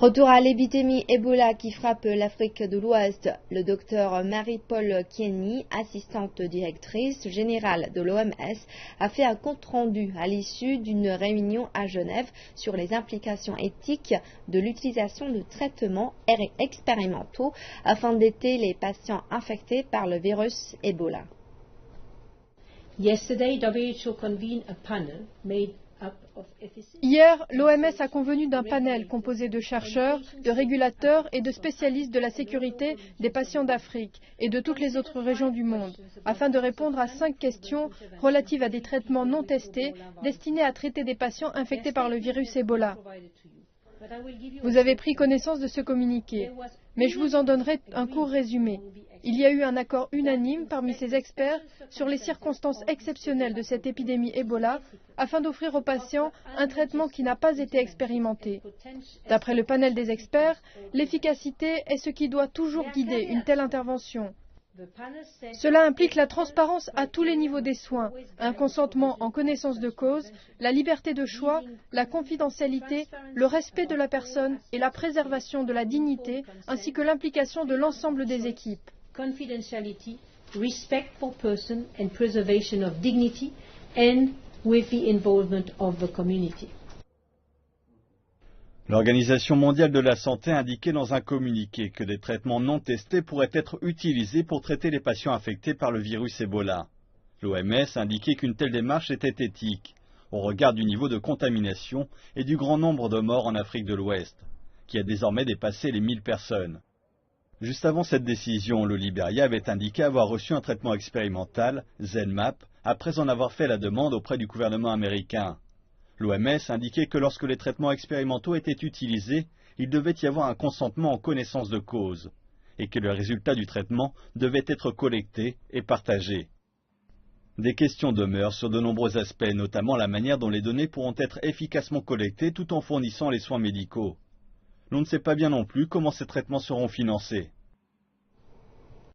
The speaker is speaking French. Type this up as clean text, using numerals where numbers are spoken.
Retour à l'épidémie Ebola qui frappe l'Afrique de l'Ouest. Le docteur Marie-Paul Kieni, assistante directrice générale de l'OMS, a fait un compte-rendu à l'issue d'une réunion à Genève sur les implications éthiques de l'utilisation de traitements expérimentaux afin d'aider les patients infectés par le virus Ebola. Hier, l'OMS a convenu d'un panel composé de chercheurs, de régulateurs et de spécialistes de la sécurité des patients d'Afrique et de toutes les autres régions du monde, afin de répondre à 5 questions relatives à des traitements non testés destinés à traiter des patients infectés par le virus Ebola. Vous avez pris connaissance de ce communiqué, mais je vous en donnerai un court résumé. Il y a eu un accord unanime parmi ces experts sur les circonstances exceptionnelles de cette épidémie Ebola afin d'offrir aux patients un traitement qui n'a pas été expérimenté. D'après le panel des experts, l'efficacité est ce qui doit toujours guider une telle intervention. Cela implique la transparence à tous les niveaux des soins, un consentement en connaissance de cause, la liberté de choix, la confidentialité, le respect de la personne et la préservation de la dignité, ainsi que l'implication de l'ensemble des équipes. Confidentiality, respect for person and preservation of dignity, and with the involvement of the community. L'Organisation mondiale de la santé a indiqué dans un communiqué que des traitements non testés pourraient être utilisés pour traiter les patients infectés par le virus Ebola. L'OMS a indiqué qu'une telle démarche était éthique, au regard du niveau de contamination et du grand nombre de morts en Afrique de l'Ouest, qui a désormais dépassé les 1000 personnes. Juste avant cette décision, le Libéria avait indiqué avoir reçu un traitement expérimental, ZenMap, après en avoir fait la demande auprès du gouvernement américain. L'OMS indiquait que lorsque les traitements expérimentaux étaient utilisés, il devait y avoir un consentement en connaissance de cause, et que le résultat du traitement devait être collecté et partagé. Des questions demeurent sur de nombreux aspects, notamment la manière dont les données pourront être efficacement collectées tout en fournissant les soins médicaux. L'on ne sait pas bien non plus comment ces traitements seront financés.